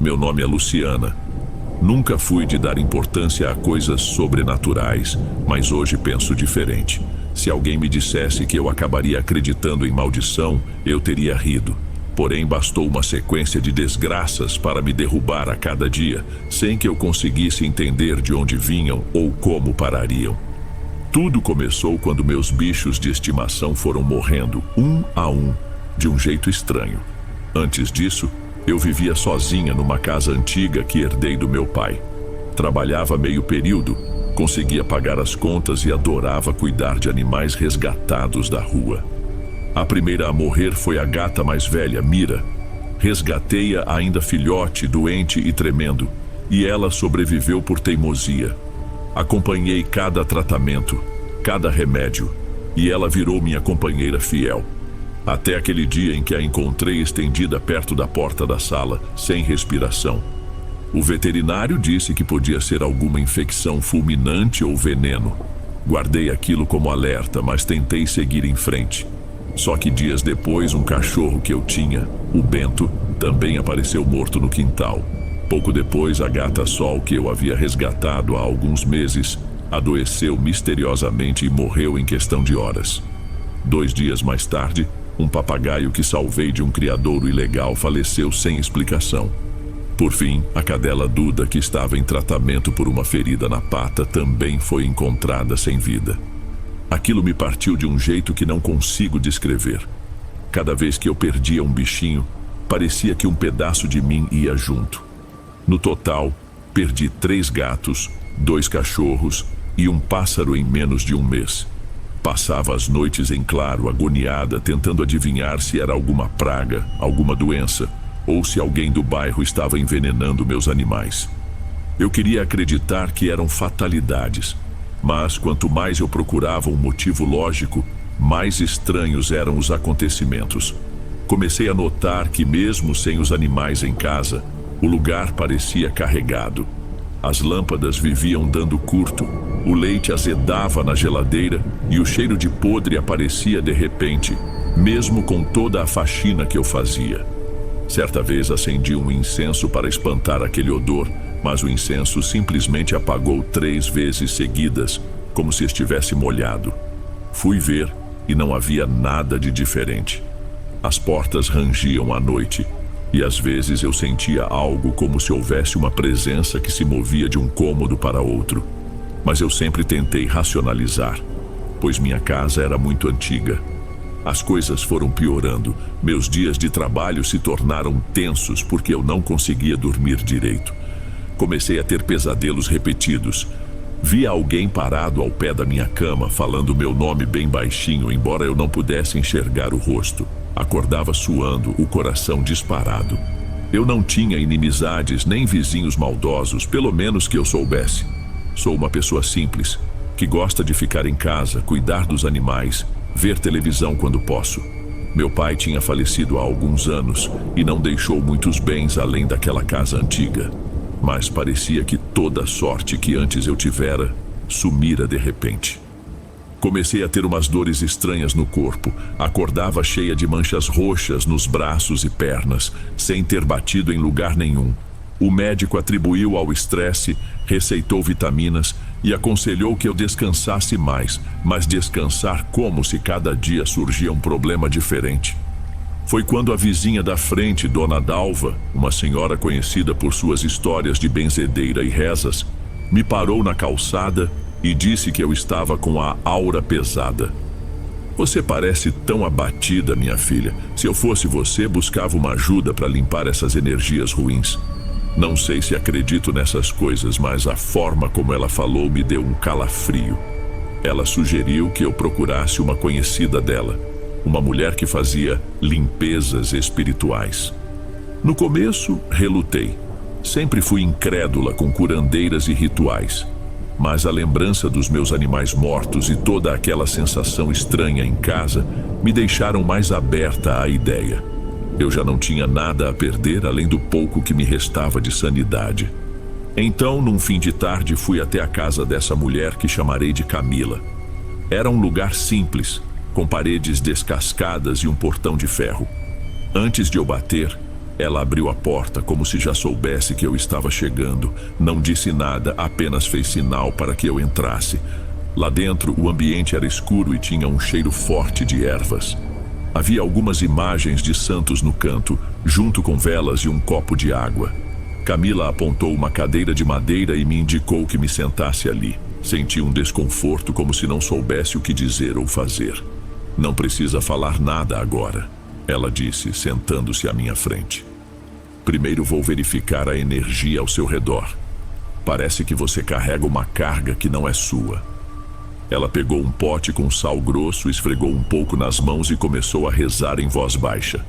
Meu nome é Luciana. Nunca fui de dar importância a coisas sobrenaturais, mas hoje penso diferente. Se alguém me dissesse que eu acabaria acreditando em maldição, eu teria rido. Porém, bastou uma sequência de desgraças para me derrubar a cada dia, sem que eu conseguisse entender de onde vinham ou como parariam. Tudo começou quando meus bichos de estimação foram morrendo, um a um, de um jeito estranho. Antes disso, eu vivia sozinha numa casa antiga que herdei do meu pai. Trabalhava meio período, conseguia pagar as contas e adorava cuidar de animais resgatados da rua. A primeira a morrer foi a gata mais velha, Mira. Resgatei-a ainda filhote, doente e tremendo, e ela sobreviveu por teimosia. Acompanhei cada tratamento, cada remédio, e ela virou minha companheira fiel. Até aquele dia em que a encontrei estendida perto da porta da sala, sem respiração. O veterinário disse que podia ser alguma infecção fulminante ou veneno. Guardei aquilo como alerta, mas tentei seguir em frente. Só que dias depois, um cachorro que eu tinha, o Bento, também apareceu morto no quintal. Pouco depois, a gata Sol, que eu havia resgatado há alguns meses, adoeceu misteriosamente e morreu em questão de horas. 2 dias mais tarde, um papagaio que salvei de um criadouro ilegal faleceu sem explicação. Por fim, a cadela Duda, que estava em tratamento por uma ferida na pata, também foi encontrada sem vida. Aquilo me partiu de um jeito que não consigo descrever. Cada vez que eu perdia um bichinho, parecia que um pedaço de mim ia junto. No total, perdi 3 gatos, 2 cachorros e um pássaro em menos de um mês. Passava as noites em claro, agoniada, tentando adivinhar se era alguma praga, alguma doença, ou se alguém do bairro estava envenenando meus animais. Eu queria acreditar que eram fatalidades, mas quanto mais eu procurava um motivo lógico, mais estranhos eram os acontecimentos. Comecei a notar que mesmo sem os animais em casa, o lugar parecia carregado. As lâmpadas viviam dando curto, o leite azedava na geladeira e o cheiro de podre aparecia de repente, mesmo com toda a faxina que eu fazia. Certa vez acendi um incenso para espantar aquele odor, mas o incenso simplesmente apagou 3 vezes seguidas, como se estivesse molhado. Fui ver e não havia nada de diferente. As portas rangiam à noite, e às vezes eu sentia algo como se houvesse uma presença que se movia de um cômodo para outro. Mas eu sempre tentei racionalizar, pois minha casa era muito antiga. As coisas foram piorando, meus dias de trabalho se tornaram tensos porque eu não conseguia dormir direito. Comecei a ter pesadelos repetidos. Via alguém parado ao pé da minha cama, falando meu nome bem baixinho, embora eu não pudesse enxergar o rosto. Acordava suando, o coração disparado. Eu não tinha inimizades nem vizinhos maldosos, pelo menos que eu soubesse. Sou uma pessoa simples, que gosta de ficar em casa, cuidar dos animais, ver televisão quando posso. Meu pai tinha falecido há alguns anos e não deixou muitos bens além daquela casa antiga. Mas parecia que toda a sorte que antes eu tivera sumira de repente. Comecei a ter umas dores estranhas no corpo. Acordava cheia de manchas roxas nos braços e pernas, sem ter batido em lugar nenhum. O médico atribuiu ao estresse, receitou vitaminas e aconselhou que eu descansasse mais, mas descansar como se cada dia surgia um problema diferente. Foi quando a vizinha da frente, Dona Dalva, uma senhora conhecida por suas histórias de benzedeira e rezas, me parou na calçada e disse que eu estava com a aura pesada. Você parece tão abatida, minha filha. Se eu fosse você, buscava uma ajuda para limpar essas energias ruins. Não sei se acredito nessas coisas, mas a forma como ela falou me deu um calafrio. Ela sugeriu que eu procurasse uma conhecida dela, uma mulher que fazia limpezas espirituais. No começo, relutei. Sempre fui incrédula com curandeiras e rituais. Mas a lembrança dos meus animais mortos e toda aquela sensação estranha em casa me deixaram mais aberta à ideia. Eu já não tinha nada a perder além do pouco que me restava de sanidade. Então, num fim de tarde, fui até a casa dessa mulher que chamarei de Camila. Era um lugar simples, com paredes descascadas e um portão de ferro. Antes de eu bater, Ela abriu a porta como se já soubesse que eu estava chegando. Não disse nada, apenas fez sinal para que eu entrasse. Lá dentro, o ambiente era escuro e tinha um cheiro forte de ervas. Havia algumas imagens de santos no canto, junto com velas e um copo de água. Camila apontou uma cadeira de madeira e me indicou que me sentasse ali. Senti um desconforto, como se não soubesse o que dizer ou fazer. Não precisa falar nada agora, ela disse, sentando-se à minha frente. Primeiro vou verificar a energia ao seu redor. Parece que você carrega uma carga que não é sua. Ela pegou um pote com sal grosso, esfregou um pouco nas mãos e começou a rezar em voz baixa.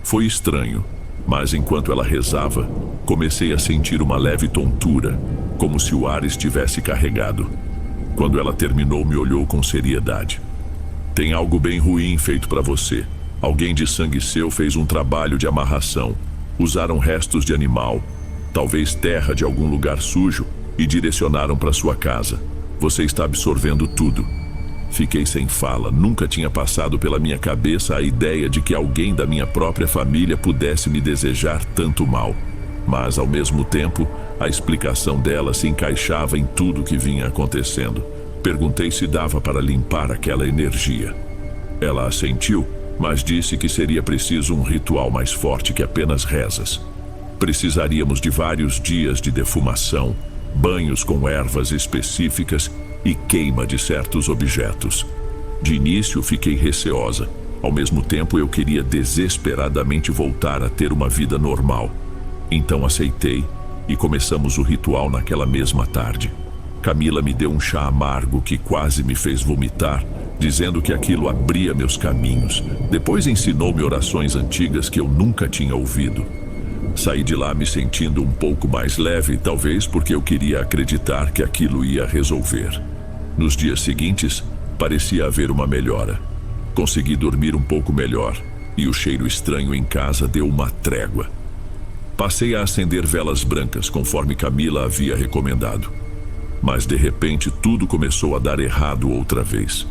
Foi estranho, mas enquanto ela rezava, comecei a sentir uma leve tontura, como se o ar estivesse carregado. Quando ela terminou, me olhou com seriedade. Tem algo bem ruim feito para você. Alguém de sangue seu fez um trabalho de amarração. Usaram restos de animal, talvez terra de algum lugar sujo, e direcionaram para sua casa. Você está absorvendo tudo. Fiquei sem fala. Nunca tinha passado pela minha cabeça a ideia de que alguém da minha própria família pudesse me desejar tanto mal. Mas, ao mesmo tempo, a explicação dela se encaixava em tudo que vinha acontecendo. Perguntei se dava para limpar aquela energia. Ela assentiu, mas disse que seria preciso um ritual mais forte que apenas rezas. Precisaríamos de vários dias de defumação, banhos com ervas específicas e queima de certos objetos. De início fiquei receosa. Ao mesmo tempo eu queria desesperadamente voltar a ter uma vida normal. Então aceitei e começamos o ritual naquela mesma tarde. Camila me deu um chá amargo que quase me fez vomitar, dizendo que aquilo abria meus caminhos. Depois ensinou-me orações antigas que eu nunca tinha ouvido. Saí de lá me sentindo um pouco mais leve, talvez porque eu queria acreditar que aquilo ia resolver. Nos dias seguintes, parecia haver uma melhora. Consegui dormir um pouco melhor e o cheiro estranho em casa deu uma trégua. Passei a acender velas brancas, conforme Camila havia recomendado. Mas de repente tudo começou a dar errado outra vez.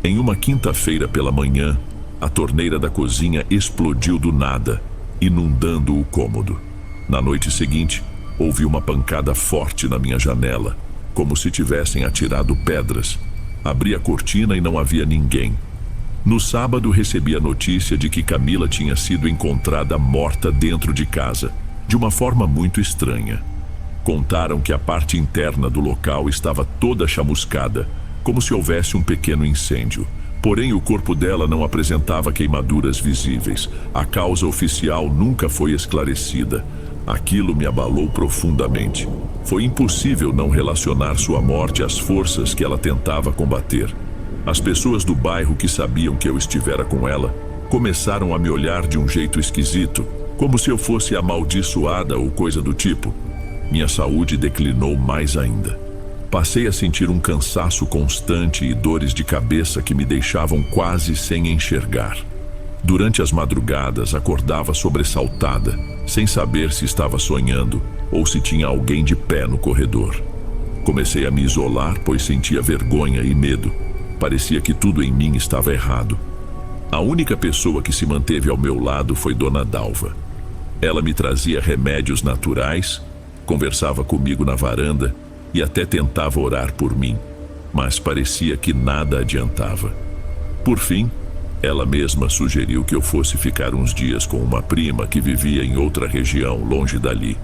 Em uma quinta-feira pela manhã, a torneira da cozinha explodiu do nada, inundando o cômodo. Na noite seguinte, ouvi uma pancada forte na minha janela, como se tivessem atirado pedras. Abri a cortina e não havia ninguém. No sábado, recebi a notícia de que Camila tinha sido encontrada morta dentro de casa, de uma forma muito estranha. Contaram que a parte interna do local estava toda chamuscada, como se houvesse um pequeno incêndio. Porém, o corpo dela não apresentava queimaduras visíveis. A causa oficial nunca foi esclarecida. Aquilo me abalou profundamente. Foi impossível não relacionar sua morte às forças que ela tentava combater. As pessoas do bairro que sabiam que eu estivera com ela começaram a me olhar de um jeito esquisito, como se eu fosse amaldiçoada ou coisa do tipo. Minha saúde declinou mais ainda. Passei a sentir um cansaço constante e dores de cabeça que me deixavam quase sem enxergar. Durante as madrugadas, acordava sobressaltada, sem saber se estava sonhando ou se tinha alguém de pé no corredor. Comecei a me isolar, pois sentia vergonha e medo. Parecia que tudo em mim estava errado. A única pessoa que se manteve ao meu lado foi Dona Dalva. Ela me trazia remédios naturais, conversava comigo na varanda e até tentava orar por mim, mas parecia que nada adiantava. Por fim, ela mesma sugeriu que eu fosse ficar uns dias com uma prima que vivia em outra região, longe dali.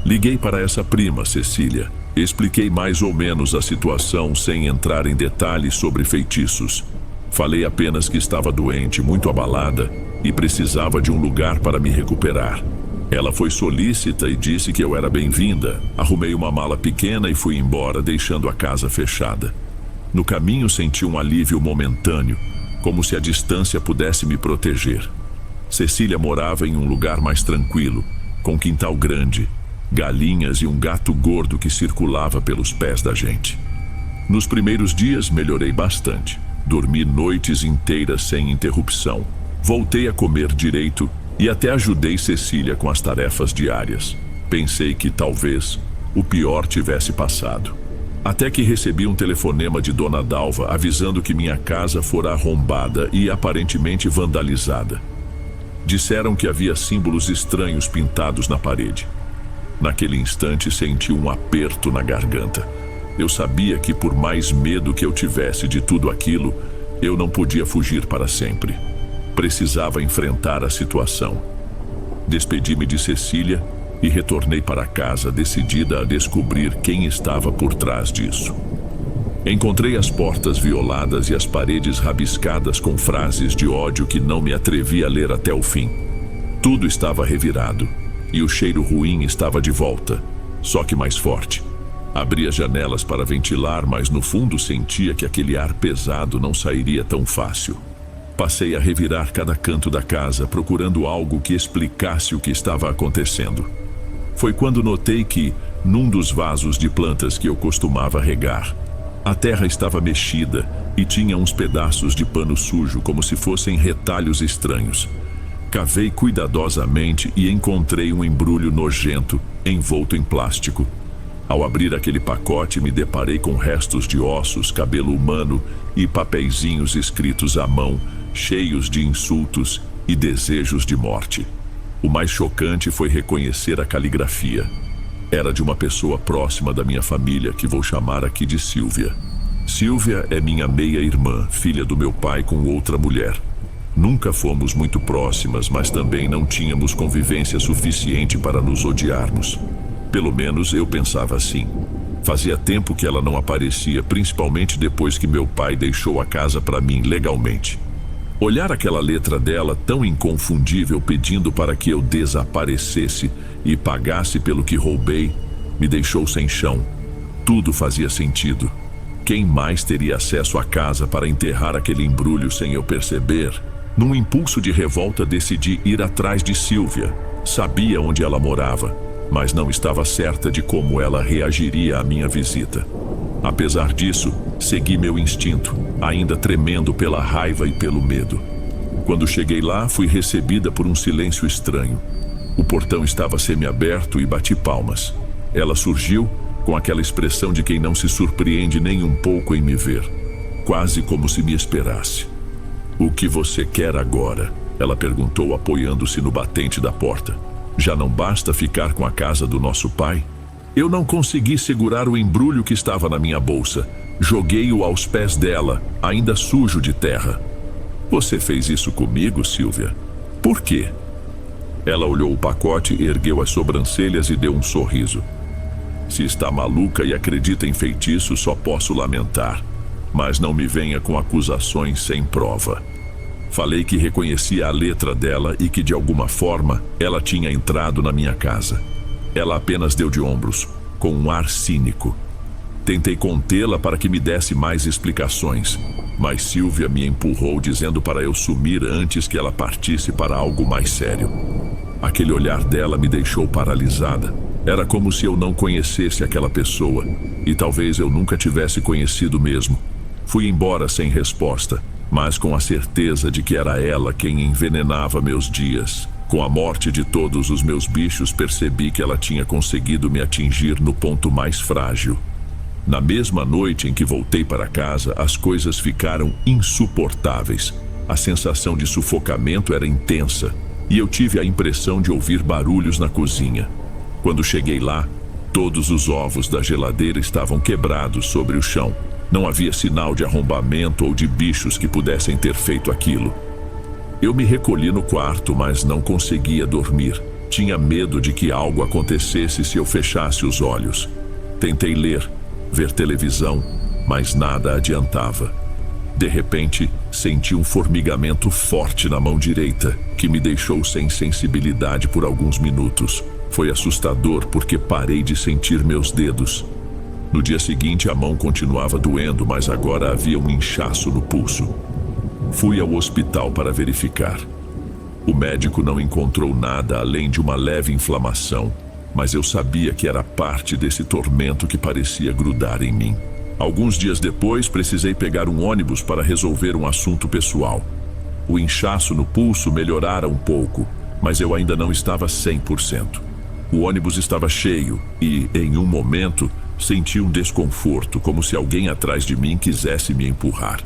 Liguei para essa prima, Cecília. Expliquei mais ou menos a situação sem entrar em detalhes sobre feitiços. Falei apenas que estava doente, muito abalada e precisava de um lugar para me recuperar. Ela foi solícita e disse que eu era bem-vinda. Arrumei uma mala pequena e fui embora, deixando a casa fechada. No caminho senti um alívio momentâneo, como se a distância pudesse me proteger. Cecília morava em um lugar mais tranquilo, com um quintal grande, galinhas e um gato gordo que circulava pelos pés da gente. Nos primeiros dias melhorei bastante. Dormi noites inteiras sem interrupção. Voltei a comer direito e até ajudei Cecília com as tarefas diárias. Pensei que talvez o pior tivesse passado. Até que recebi um telefonema de Dona Dalva avisando que minha casa fora arrombada e aparentemente vandalizada. Disseram que havia símbolos estranhos pintados na parede. Naquele instante senti um aperto na garganta. Eu sabia que por mais medo que eu tivesse de tudo aquilo, eu não podia fugir para sempre. Precisava enfrentar a situação. Despedi-me de Cecília e retornei para casa, decidida a descobrir quem estava por trás disso. Encontrei as portas violadas e as paredes rabiscadas com frases de ódio que não me atrevi a ler até o fim. Tudo estava revirado e o cheiro ruim estava de volta, só que mais forte. Abri as janelas para ventilar, mas no fundo sentia que aquele ar pesado não sairia tão fácil. Passei a revirar cada canto da casa, procurando algo que explicasse o que estava acontecendo. Foi quando notei que, num dos vasos de plantas que eu costumava regar, a terra estava mexida e tinha uns pedaços de pano sujo, como se fossem retalhos estranhos. Cavei cuidadosamente e encontrei um embrulho nojento, envolto em plástico. Ao abrir aquele pacote, me deparei com restos de ossos, cabelo humano e papeizinhos escritos à mão, cheios de insultos e desejos de morte. O mais chocante foi reconhecer a caligrafia. Era de uma pessoa próxima da minha família, que vou chamar aqui de Silvia. Silvia é minha meia-irmã, filha do meu pai com outra mulher. Nunca fomos muito próximas, mas também não tínhamos convivência suficiente para nos odiarmos. Pelo menos eu pensava assim. Fazia tempo que ela não aparecia, principalmente depois que meu pai deixou a casa para mim legalmente. Olhar aquela letra dela tão inconfundível pedindo para que eu desaparecesse e pagasse pelo que roubei, me deixou sem chão. Tudo fazia sentido. Quem mais teria acesso à casa para enterrar aquele embrulho sem eu perceber? Num impulso de revolta, decidi ir atrás de Silvia. Sabia onde ela morava, mas não estava certa de como ela reagiria à minha visita. Apesar disso, segui meu instinto, ainda tremendo pela raiva e pelo medo. Quando cheguei lá, fui recebida por um silêncio estranho. O portão estava semiaberto e bati palmas. Ela surgiu com aquela expressão de quem não se surpreende nem um pouco em me ver, quase como se me esperasse. "O que você quer agora?" ela perguntou, apoiando-se no batente da porta. "Já não basta ficar com a casa do nosso pai?" Eu não consegui segurar o embrulho que estava na minha bolsa. Joguei-o aos pés dela, ainda sujo de terra. "Você fez isso comigo, Silvia? Por quê?" Ela olhou o pacote, ergueu as sobrancelhas e deu um sorriso. "Se está maluca e acredita em feitiço, só posso lamentar. Mas não me venha com acusações sem prova." Falei que reconhecia a letra dela e que de alguma forma ela tinha entrado na minha casa. Ela apenas deu de ombros, com um ar cínico. Tentei contê-la para que me desse mais explicações, mas Silvia me empurrou, dizendo para eu sumir antes que ela partisse para algo mais sério. Aquele olhar dela me deixou paralisada. Era como se eu não conhecesse aquela pessoa, e talvez eu nunca tivesse conhecido mesmo. Fui embora sem resposta, mas com a certeza de que era ela quem envenenava meus dias. Com a morte de todos os meus bichos, percebi que ela tinha conseguido me atingir no ponto mais frágil. Na mesma noite em que voltei para casa, as coisas ficaram insuportáveis. A sensação de sufocamento era intensa, e eu tive a impressão de ouvir barulhos na cozinha. Quando cheguei lá, todos os ovos da geladeira estavam quebrados sobre o chão. Não havia sinal de arrombamento ou de bichos que pudessem ter feito aquilo. Eu me recolhi no quarto, mas não conseguia dormir. Tinha medo de que algo acontecesse se eu fechasse os olhos. Tentei ler, ver televisão, mas nada adiantava. De repente, senti um formigamento forte na mão direita, que me deixou sem sensibilidade por alguns minutos. Foi assustador porque parei de sentir meus dedos. No dia seguinte, a mão continuava doendo, mas agora havia um inchaço no pulso. Fui ao hospital para verificar. O médico não encontrou nada além de uma leve inflamação, mas eu sabia que era parte desse tormento que parecia grudar em mim. Alguns dias depois, precisei pegar um ônibus para resolver um assunto pessoal. O inchaço no pulso melhorara um pouco, mas eu ainda não estava 100%. O ônibus estava cheio e, em um momento, senti um desconforto, como se alguém atrás de mim quisesse me empurrar.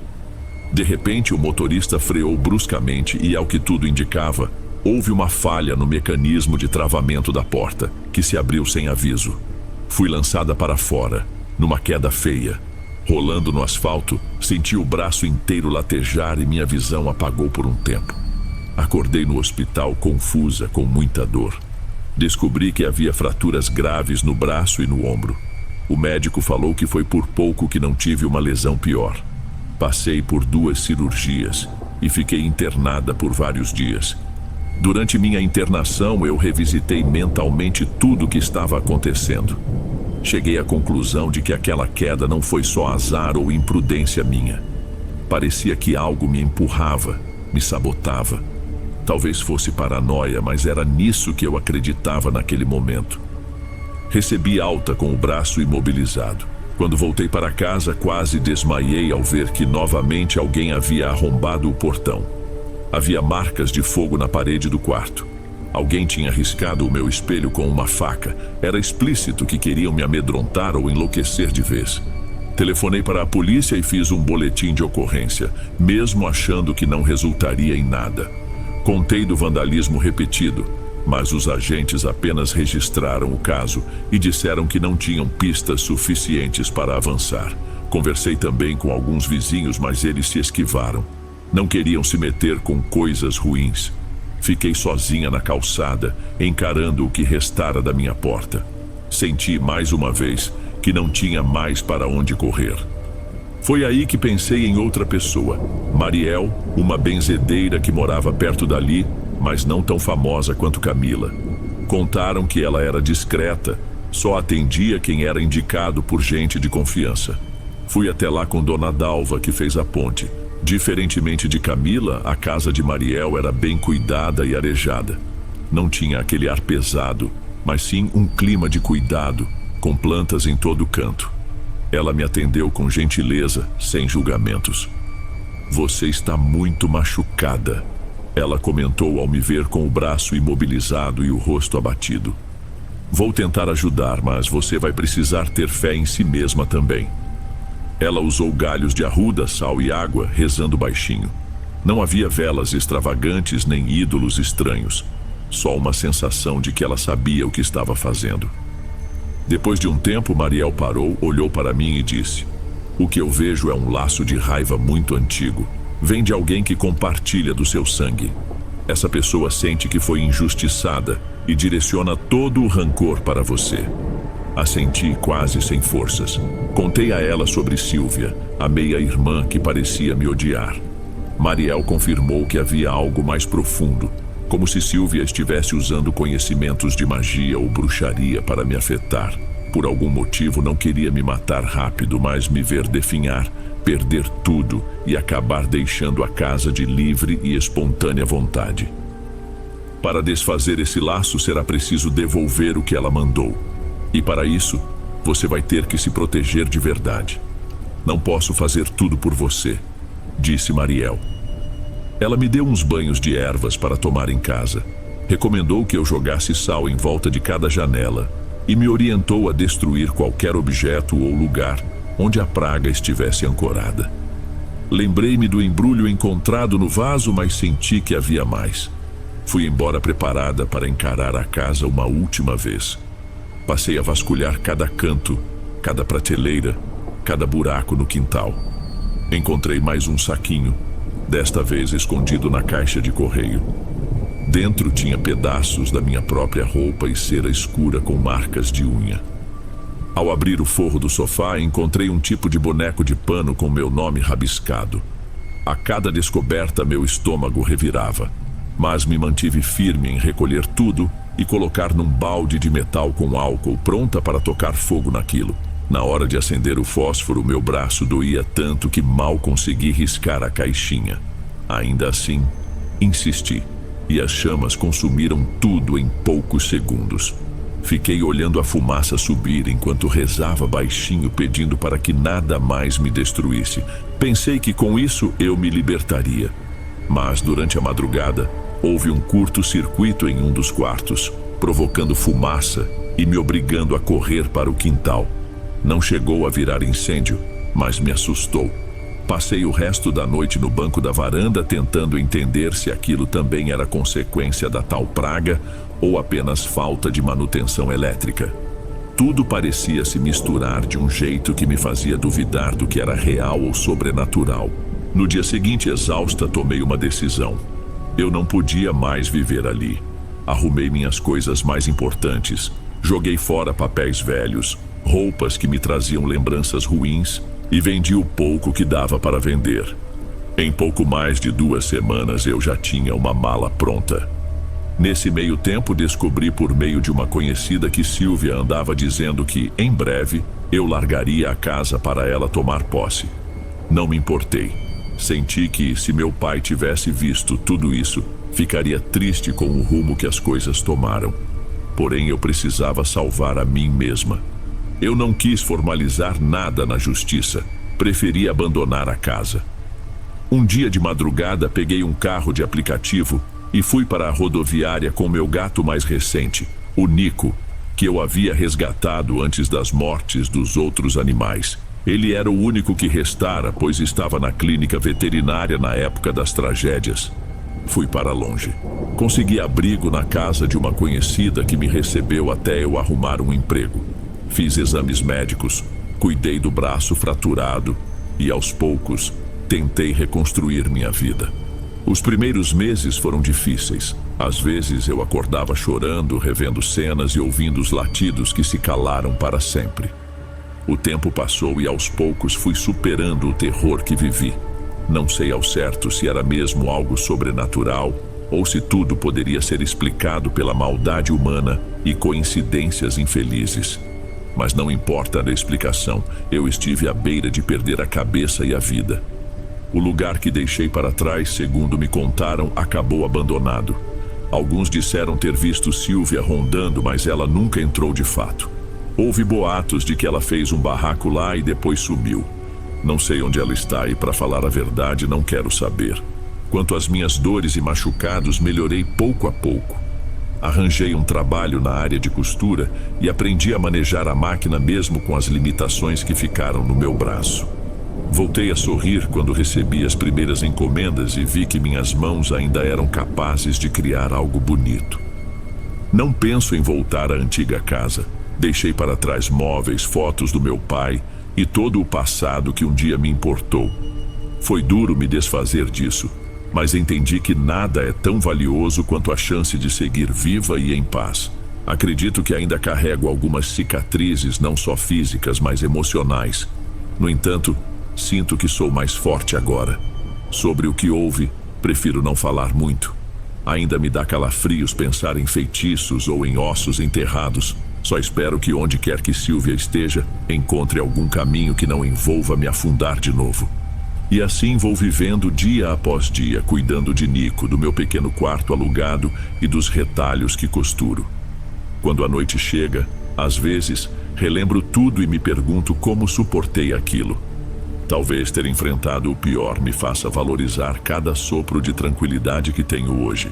De repente, o motorista freou bruscamente e, ao que tudo indicava, Houve uma falha no mecanismo de travamento da porta, que se abriu sem aviso. Fui lançada para fora, numa queda feia. Rolando no asfalto, senti o braço inteiro latejar e minha visão apagou por um tempo. Acordei no hospital confusa, com muita dor. Descobri que havia fraturas graves no braço e no ombro. O médico falou que foi por pouco que não tive uma lesão pior. Passei por 2 cirurgias e fiquei internada por vários dias. Durante minha internação, eu revisitei mentalmente tudo o que estava acontecendo. Cheguei à conclusão de que aquela queda não foi só azar ou imprudência minha. Parecia que algo me empurrava, me sabotava. Talvez fosse paranoia, mas era nisso que eu acreditava naquele momento. Recebi alta com o braço imobilizado. Quando voltei para casa, quase desmaiei ao ver que novamente alguém havia arrombado o portão. Havia marcas de fogo na parede do quarto. Alguém tinha riscado o meu espelho com uma faca. Era explícito que queriam me amedrontar ou enlouquecer de vez. Telefonei para a polícia e fiz um boletim de ocorrência, mesmo achando que não resultaria em nada. Contei do vandalismo repetido, mas os agentes apenas registraram o caso e disseram que não tinham pistas suficientes para avançar. Conversei também com alguns vizinhos, mas eles se esquivaram. Não queriam se meter com coisas ruins. Fiquei sozinha na calçada, encarando o que restara da minha porta. Senti mais uma vez que não tinha mais para onde correr. Foi aí que pensei em outra pessoa, Mariel, uma benzedeira que morava perto dali, mas não tão famosa quanto Camila. Contaram que ela era discreta, só atendia quem era indicado por gente de confiança. Fui até lá com Dona Dalva, que fez a ponte. Diferentemente de Camila, a casa de Mariel era bem cuidada e arejada. Não tinha aquele ar pesado, mas sim um clima de cuidado, com plantas em todo canto. Ela me atendeu com gentileza, sem julgamentos. "Você está muito machucada", ela comentou ao me ver com o braço imobilizado e o rosto abatido. "Vou tentar ajudar, mas você vai precisar ter fé em si mesma também." Ela usou galhos de arruda, sal e água, rezando baixinho. Não havia velas extravagantes nem ídolos estranhos. Só uma sensação de que ela sabia o que estava fazendo. Depois de um tempo, Mariel parou, olhou para mim e disse: "O que eu vejo é um laço de raiva muito antigo. Vem de alguém que compartilha do seu sangue. Essa pessoa sente que foi injustiçada e direciona todo o rancor para você." Assenti quase sem forças. Contei a ela sobre Silvia, a meia-irmã que parecia me odiar. Mariel confirmou que havia algo mais profundo, como se Silvia estivesse usando conhecimentos de magia ou bruxaria para me afetar. Por algum motivo não queria me matar rápido, mas me ver definhar, perder tudo e acabar deixando a casa de livre e espontânea vontade. Para desfazer esse laço será preciso devolver o que ela mandou. E para isso, você vai ter que se proteger de verdade. "Não posso fazer tudo por você", disse Mariel. Ela me deu uns banhos de ervas para tomar em casa. Recomendou que eu jogasse sal em volta de cada janela e me orientou a destruir qualquer objeto ou lugar onde a praga estivesse ancorada. Lembrei-me do embrulho encontrado no vaso, mas senti que havia mais. Fui embora preparada para encarar a casa uma última vez. Passei a vasculhar cada canto, cada prateleira, cada buraco no quintal. Encontrei mais um saquinho, desta vez escondido na caixa de correio. Dentro tinha pedaços da minha própria roupa e cera escura com marcas de unha. Ao abrir o forro do sofá, encontrei um tipo de boneco de pano com meu nome rabiscado. A cada descoberta, meu estômago revirava, mas me mantive firme em recolher tudo e colocar num balde de metal com álcool, pronta para tocar fogo naquilo. Na hora de acender o fósforo, meu braço doía tanto que mal consegui riscar a caixinha. Ainda assim, insisti, e as chamas consumiram tudo em poucos segundos. Fiquei olhando a fumaça subir enquanto rezava baixinho, pedindo para que nada mais me destruísse. Pensei que com isso eu me libertaria. Mas durante a madrugada, houve um curto-circuito em um dos quartos, provocando fumaça e me obrigando a correr para o quintal. Não chegou a virar incêndio, mas me assustou. Passei o resto da noite no banco da varanda tentando entender se aquilo também era consequência da tal praga ou apenas falta de manutenção elétrica. Tudo parecia se misturar de um jeito que me fazia duvidar do que era real ou sobrenatural. No dia seguinte, exausta, tomei uma decisão. Eu não podia mais viver ali. Arrumei minhas coisas mais importantes, joguei fora papéis velhos, roupas que me traziam lembranças ruins e vendi o pouco que dava para vender. Em pouco mais de 2 semanas eu já tinha uma mala pronta. Nesse meio tempo descobri por meio de uma conhecida que Silvia andava dizendo que, em breve, eu largaria a casa para ela tomar posse. Não me importei. Senti que, se meu pai tivesse visto tudo isso, ficaria triste com o rumo que as coisas tomaram. Porém, eu precisava salvar a mim mesma. Eu não quis formalizar nada na justiça. Preferi abandonar a casa. Um dia de madrugada, peguei um carro de aplicativo e fui para a rodoviária com meu gato mais recente, o Nico, que eu havia resgatado antes das mortes dos outros animais. Ele era o único que restara, pois estava na clínica veterinária na época das tragédias. Fui para longe. Consegui abrigo na casa de uma conhecida que me recebeu até eu arrumar um emprego. Fiz exames médicos, cuidei do braço fraturado e, aos poucos, tentei reconstruir minha vida. Os primeiros meses foram difíceis. Às vezes eu acordava chorando, revendo cenas e ouvindo os latidos que se calaram para sempre. O tempo passou e aos poucos fui superando o terror que vivi. Não sei ao certo se era mesmo algo sobrenatural ou se tudo poderia ser explicado pela maldade humana e coincidências infelizes. Mas não importa a explicação, eu estive à beira de perder a cabeça e a vida. O lugar que deixei para trás, segundo me contaram, acabou abandonado. Alguns disseram ter visto Silvia rondando, mas ela nunca entrou de fato. Houve boatos de que ela fez um barraco lá e depois sumiu. Não sei onde ela está e, para falar a verdade, não quero saber. Quanto às minhas dores e machucados, melhorei pouco a pouco. Arranjei um trabalho na área de costura e aprendi a manejar a máquina mesmo com as limitações que ficaram no meu braço. Voltei a sorrir quando recebi as primeiras encomendas e vi que minhas mãos ainda eram capazes de criar algo bonito. Não penso em voltar à antiga casa. Deixei para trás móveis, fotos do meu pai e todo o passado que um dia me importou. Foi duro me desfazer disso, mas entendi que nada é tão valioso quanto a chance de seguir viva e em paz. Acredito que ainda carrego algumas cicatrizes, não só físicas, mas emocionais. No entanto, sinto que sou mais forte agora. Sobre o que houve, prefiro não falar muito. Ainda me dá calafrios pensar em feitiços ou em ossos enterrados. Só espero que onde quer que Silvia esteja, encontre algum caminho que não envolva me afundar de novo. E assim vou vivendo dia após dia, cuidando de Nico, do meu pequeno quarto alugado e dos retalhos que costuro. Quando a noite chega, às vezes, relembro tudo e me pergunto como suportei aquilo. Talvez ter enfrentado o pior me faça valorizar cada sopro de tranquilidade que tenho hoje.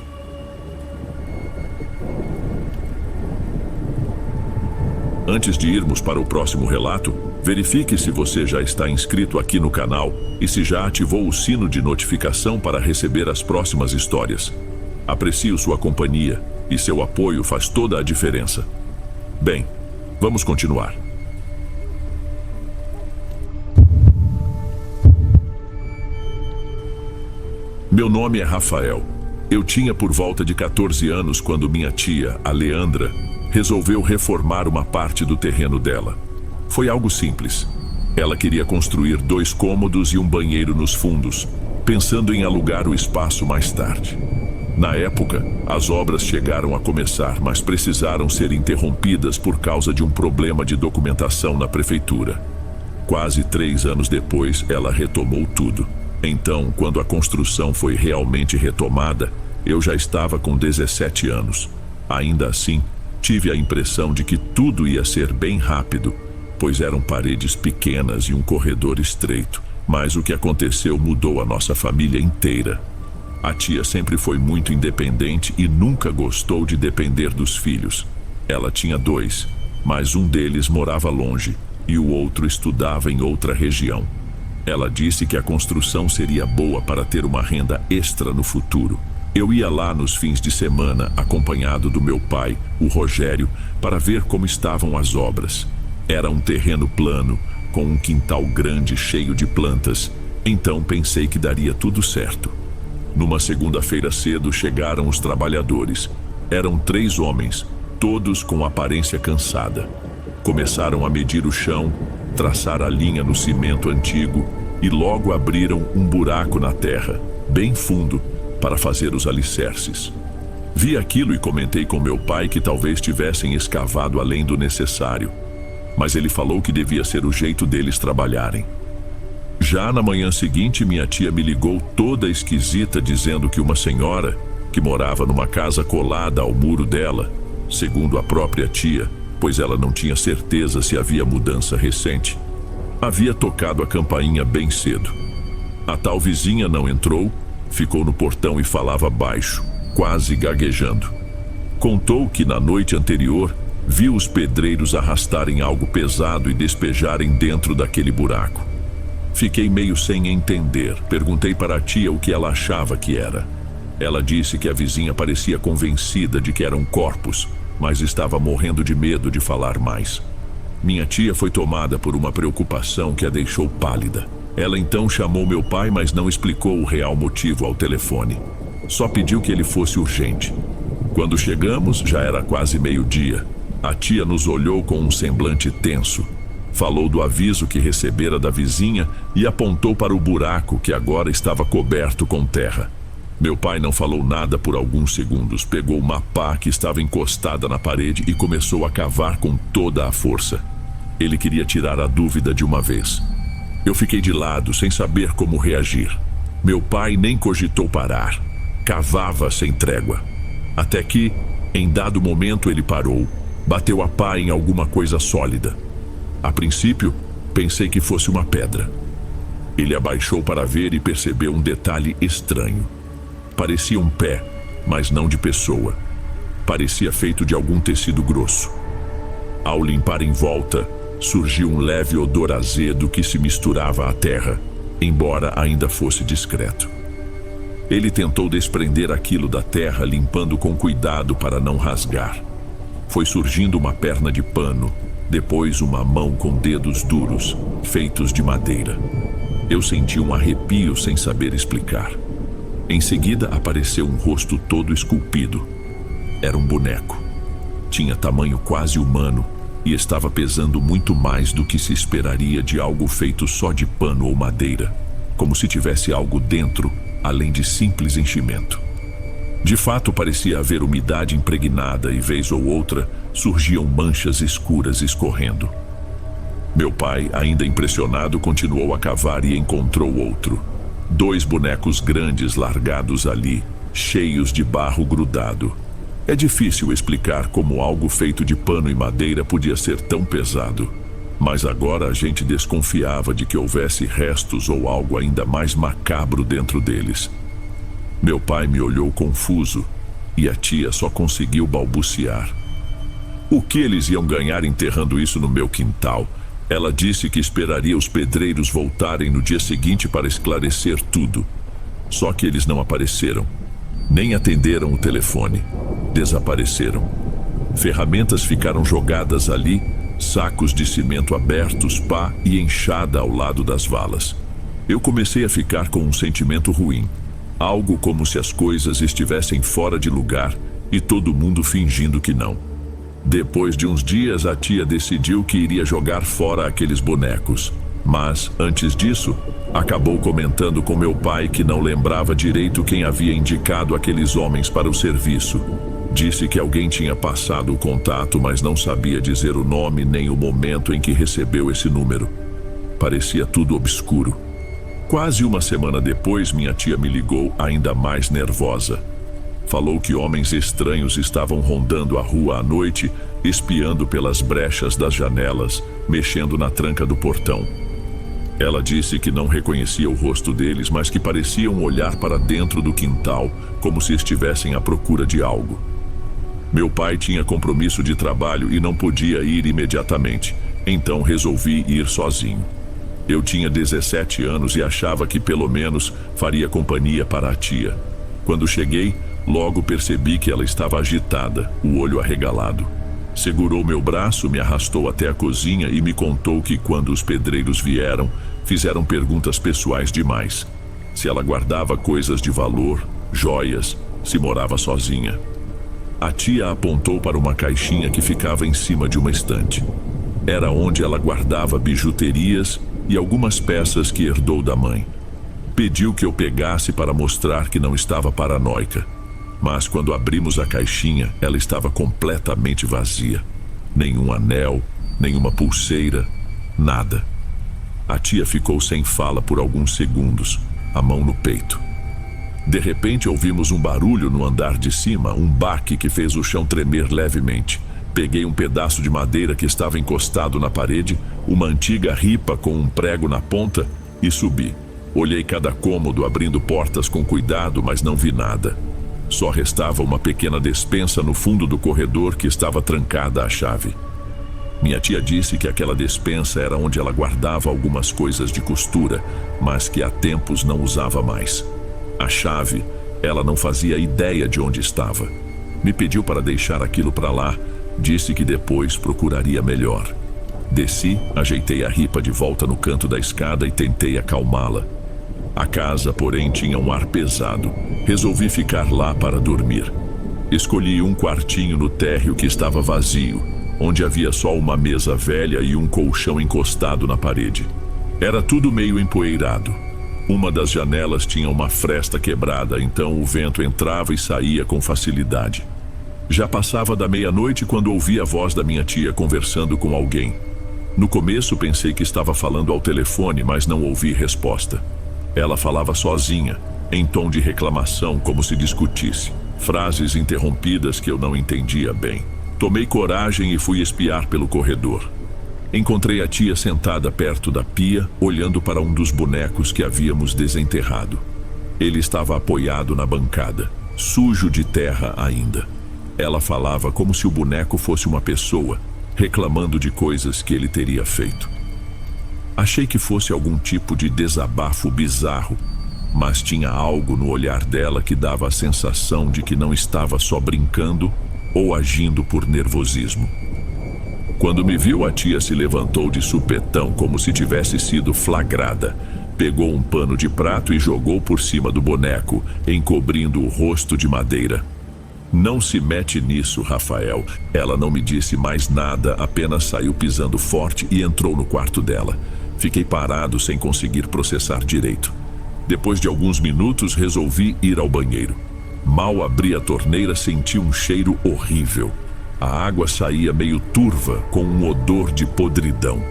Antes de irmos para o próximo relato, verifique se você já está inscrito aqui no canal e se já ativou o sino de notificação para receber as próximas histórias. Aprecio sua companhia e seu apoio faz toda a diferença. Bem, vamos continuar. Meu nome é Rafael. Eu tinha por volta de 14 anos quando minha tia, a Leandra, resolveu reformar uma parte do terreno dela. Foi algo simples. Ela queria construir 2 cômodos e um banheiro nos fundos, pensando em alugar o espaço mais tarde. Na época, as obras chegaram a começar, mas precisaram ser interrompidas por causa de um problema de documentação na prefeitura. Quase 3 anos depois, ela retomou tudo. Então, quando a construção foi realmente retomada, eu já estava com 17 anos. Ainda assim, tive a impressão de que tudo ia ser bem rápido, pois eram paredes pequenas e um corredor estreito. Mas o que aconteceu mudou a nossa família inteira. A tia sempre foi muito independente e nunca gostou de depender dos filhos. Ela tinha 2, mas um deles morava longe e o outro estudava em outra região. Ela disse que a construção seria boa para ter uma renda extra no futuro. Eu ia lá nos fins de semana, acompanhado do meu pai, o Rogério, para ver como estavam as obras. Era um terreno plano, com um quintal grande cheio de plantas, então pensei que daria tudo certo. Numa segunda-feira cedo chegaram os trabalhadores. Eram 3 homens, todos com aparência cansada. Começaram a medir o chão, traçar a linha no cimento antigo e logo abriram um buraco na terra, bem fundo, para fazer os alicerces. Vi aquilo e comentei com meu pai que talvez tivessem escavado além do necessário, mas ele falou que devia ser o jeito deles trabalharem. Já na manhã seguinte, minha tia me ligou toda esquisita dizendo que uma senhora, que morava numa casa colada ao muro dela, segundo a própria tia, pois ela não tinha certeza se havia mudança recente, havia tocado a campainha bem cedo. A tal vizinha não entrou, ficou no portão e falava baixo, quase gaguejando. Contou que na noite anterior viu os pedreiros arrastarem algo pesado e despejarem dentro daquele buraco. Fiquei meio sem entender. Perguntei para a tia o que ela achava que era. Ela disse que a vizinha parecia convencida de que eram corpos, mas estava morrendo de medo de falar mais. Minha tia foi tomada por uma preocupação que a deixou pálida. Ela então chamou meu pai, mas não explicou o real motivo ao telefone. Só pediu que ele fosse urgente. Quando chegamos, já era quase meio-dia. A tia nos olhou com um semblante tenso. Falou do aviso que recebera da vizinha e apontou para o buraco que agora estava coberto com terra. Meu pai não falou nada por alguns segundos. Pegou uma pá que estava encostada na parede e começou a cavar com toda a força. Ele queria tirar a dúvida de uma vez. Eu fiquei de lado, sem saber como reagir. Meu pai nem cogitou parar. Cavava sem trégua. Até que, em dado momento, ele parou. Bateu a pá em alguma coisa sólida. A princípio, pensei que fosse uma pedra. Ele abaixou para ver e percebeu um detalhe estranho. Parecia um pé, mas não de pessoa. Parecia feito de algum tecido grosso. Ao limpar em volta, surgiu um leve odor azedo que se misturava à terra, embora ainda fosse discreto. Ele tentou desprender aquilo da terra, limpando com cuidado para não rasgar. Foi surgindo uma perna de pano, depois uma mão com dedos duros, feitos de madeira. Eu senti um arrepio sem saber explicar. Em seguida apareceu um rosto todo esculpido. Era um boneco. Tinha tamanho quase humano e estava pesando muito mais do que se esperaria de algo feito só de pano ou madeira, como se tivesse algo dentro, além de simples enchimento. De fato, parecia haver umidade impregnada e, vez ou outra, surgiam manchas escuras escorrendo. Meu pai, ainda impressionado, continuou a cavar e encontrou outro. 2 bonecos grandes largados ali, cheios de barro grudado. É difícil explicar como algo feito de pano e madeira podia ser tão pesado. Mas agora a gente desconfiava de que houvesse restos ou algo ainda mais macabro dentro deles. Meu pai me olhou confuso e a tia só conseguiu balbuciar. O que eles iam ganhar enterrando isso no meu quintal? Ela disse que esperaria os pedreiros voltarem no dia seguinte para esclarecer tudo. Só que eles não apareceram, nem atenderam o telefone. Desapareceram. Ferramentas ficaram jogadas ali, sacos de cimento abertos, pá e enxada ao lado das valas. Eu comecei a ficar com um sentimento ruim. Algo como se as coisas estivessem fora de lugar e todo mundo fingindo que não. Depois de uns dias, a tia decidiu que iria jogar fora aqueles bonecos. Mas, antes disso, acabou comentando com meu pai que não lembrava direito quem havia indicado aqueles homens para o serviço. Disse que alguém tinha passado o contato, mas não sabia dizer o nome nem o momento em que recebeu esse número. Parecia tudo obscuro. Quase uma semana depois, minha tia me ligou ainda mais nervosa. Falou que homens estranhos estavam rondando a rua à noite, espiando pelas brechas das janelas, mexendo na tranca do portão. Ela disse que não reconhecia o rosto deles, mas que pareciam olhar para dentro do quintal, como se estivessem à procura de algo. Meu pai tinha compromisso de trabalho e não podia ir imediatamente, então resolvi ir sozinho. Eu tinha 17 anos e achava que pelo menos faria companhia para a tia. Quando cheguei, logo percebi que ela estava agitada, o olho arregalado. Segurou meu braço, me arrastou até a cozinha e me contou que quando os pedreiros vieram, fizeram perguntas pessoais demais. Se ela guardava coisas de valor, joias, se morava sozinha. A tia apontou para uma caixinha que ficava em cima de uma estante. Era onde ela guardava bijuterias e algumas peças que herdou da mãe. Pediu que eu pegasse para mostrar que não estava paranoica. Mas quando abrimos a caixinha, ela estava completamente vazia. Nenhum anel, nenhuma pulseira, nada. A tia ficou sem fala por alguns segundos, a mão no peito. De repente ouvimos um barulho no andar de cima, um baque que fez o chão tremer levemente. Peguei um pedaço de madeira que estava encostado na parede, uma antiga ripa com um prego na ponta, e subi. Olhei cada cômodo abrindo portas com cuidado, mas não vi nada. Só restava uma pequena despensa no fundo do corredor que estava trancada à chave. Minha tia disse que aquela despensa era onde ela guardava algumas coisas de costura, mas que há tempos não usava mais. A chave, ela não fazia ideia de onde estava. Me pediu para deixar aquilo para lá, disse que depois procuraria melhor. Desci, ajeitei a ripa de volta no canto da escada e tentei acalmá-la. A casa, porém, tinha um ar pesado. Resolvi ficar lá para dormir. Escolhi um quartinho no térreo que estava vazio, onde havia só uma mesa velha e um colchão encostado na parede. Era tudo meio empoeirado. Uma das janelas tinha uma fresta quebrada, então o vento entrava e saía com facilidade. Já passava da meia-noite quando ouvi a voz da minha tia conversando com alguém. No começo pensei que estava falando ao telefone, mas não ouvi resposta. Ela falava sozinha, em tom de reclamação, como se discutisse. Frases interrompidas que eu não entendia bem. Tomei coragem e fui espiar pelo corredor. Encontrei a tia sentada perto da pia, olhando para um dos bonecos que havíamos desenterrado. Ele estava apoiado na bancada, sujo de terra ainda. Ela falava como se o boneco fosse uma pessoa, reclamando de coisas que ele teria feito. Achei que fosse algum tipo de desabafo bizarro, mas tinha algo no olhar dela que dava a sensação de que não estava só brincando ou agindo por nervosismo. Quando me viu, a tia se levantou de supetão, como se tivesse sido flagrada. Pegou um pano de prato e jogou por cima do boneco, encobrindo o rosto de madeira. Não se mete nisso, Rafael. Ela não me disse mais nada, apenas saiu pisando forte e entrou no quarto dela. Fiquei parado sem conseguir processar direito. Depois de alguns minutos, resolvi ir ao banheiro. Mal abri a torneira, senti um cheiro horrível. A água saía meio turva, com um odor de podridão.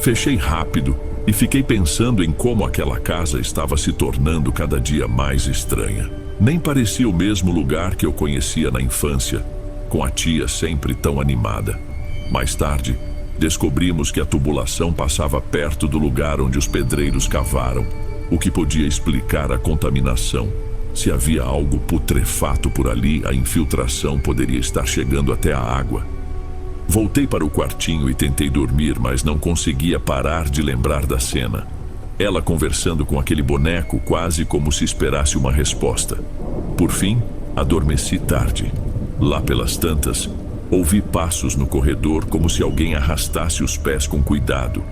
Fechei rápido e fiquei pensando em como aquela casa estava se tornando cada dia mais estranha. Nem parecia o mesmo lugar que eu conhecia na infância, com a tia sempre tão animada. Mais tarde, descobrimos que a tubulação passava perto do lugar onde os pedreiros cavaram, o que podia explicar a contaminação. Se havia algo putrefato por ali, a infiltração poderia estar chegando até a água. Voltei para o quartinho e tentei dormir, mas não conseguia parar de lembrar da cena. Ela conversando com aquele boneco, quase como se esperasse uma resposta. Por fim, adormeci tarde. Lá pelas tantas, ouvi passos no corredor como se alguém arrastasse os pés com cuidado,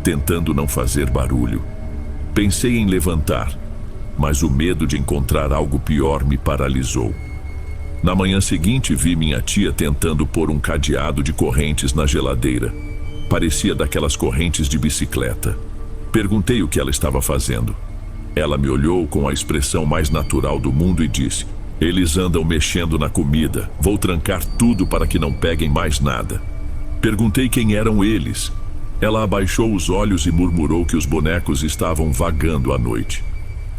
tentando não fazer barulho. Pensei em levantar, mas o medo de encontrar algo pior me paralisou. Na manhã seguinte, vi minha tia tentando pôr um cadeado de correntes na geladeira. Parecia daquelas correntes de bicicleta. Perguntei o que ela estava fazendo. Ela me olhou com a expressão mais natural do mundo e disse: "Eles andam mexendo na comida. Vou trancar tudo para que não peguem mais nada." Perguntei quem eram eles. Ela abaixou os olhos e murmurou que os bonecos estavam vagando à noite.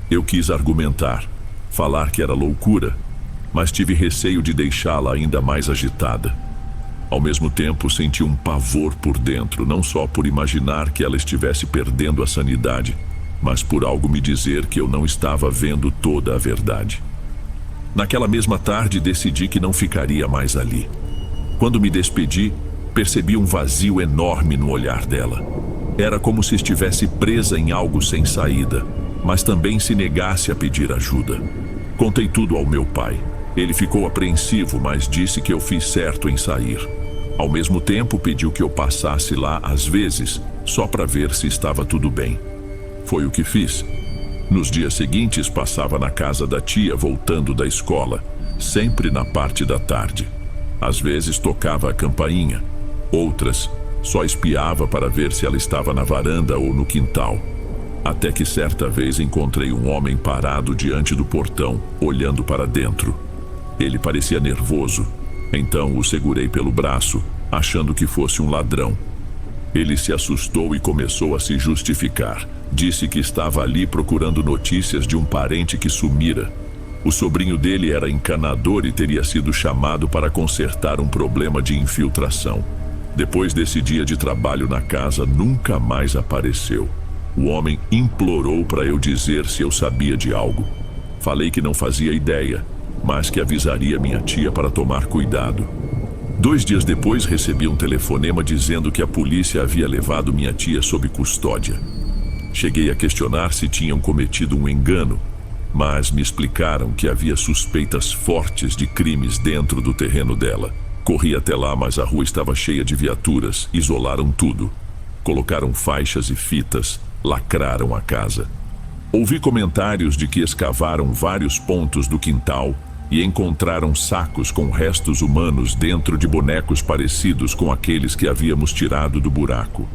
Eu quis argumentar, falar que era loucura, mas tive receio de deixá-la ainda mais agitada. Ao mesmo tempo, senti um pavor por dentro, não só por imaginar que ela estivesse perdendo a sanidade, mas por algo me dizer que eu não estava vendo toda a verdade. Naquela mesma tarde, decidi que não ficaria mais ali. Quando me despedi, percebi um vazio enorme no olhar dela. Era como se estivesse presa em algo sem saída, mas também se negasse a pedir ajuda. Contei tudo ao meu pai. Ele ficou apreensivo, mas disse que eu fiz certo em sair. Ao mesmo tempo, pediu que eu passasse lá às vezes, só para ver se estava tudo bem. Foi o que fiz. Nos dias seguintes, passava na casa da tia voltando da escola, sempre na parte da tarde. Às vezes tocava a campainha, outras só espiava para ver se ela estava na varanda ou no quintal. Até que certa vez encontrei um homem parado diante do portão, olhando para dentro. Ele parecia nervoso, então o segurei pelo braço, achando que fosse um ladrão. Ele se assustou e começou a se justificar. Disse que estava ali procurando notícias de um parente que sumira. O sobrinho dele era encanador e teria sido chamado para consertar um problema de infiltração. Depois desse dia de trabalho na casa, nunca mais apareceu. O homem implorou para eu dizer se eu sabia de algo. Falei que não fazia ideia, mas que avisaria minha tia para tomar cuidado. 2 dias depois, recebi um telefonema dizendo que a polícia havia levado minha tia sob custódia. Cheguei a questionar se tinham cometido um engano, mas me explicaram que havia suspeitas fortes de crimes dentro do terreno dela. Corri até lá, mas a rua estava cheia de viaturas. Isolaram tudo. Colocaram faixas e fitas, lacraram a casa. Ouvi comentários de que escavaram vários pontos do quintal e encontraram sacos com restos humanos dentro de bonecos parecidos com aqueles que havíamos tirado do buraco.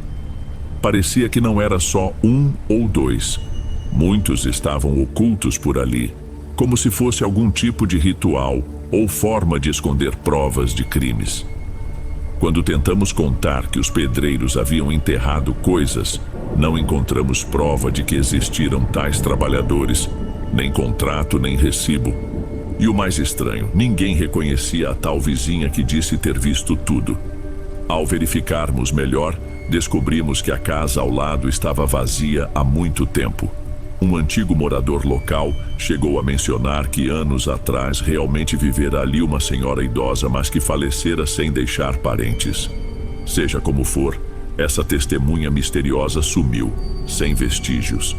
Parecia que não era só 1 ou 2. Muitos estavam ocultos por ali, como se fosse algum tipo de ritual ou forma de esconder provas de crimes. Quando tentamos contar que os pedreiros haviam enterrado coisas, não encontramos prova de que existiram tais trabalhadores, nem contrato, nem recibo. E o mais estranho, ninguém reconhecia a tal vizinha que disse ter visto tudo. Ao verificarmos melhor, descobrimos que a casa ao lado estava vazia há muito tempo. Um antigo morador local chegou a mencionar que anos atrás realmente vivera ali uma senhora idosa, mas que falecera sem deixar parentes. Seja como for, essa testemunha misteriosa sumiu, sem vestígios.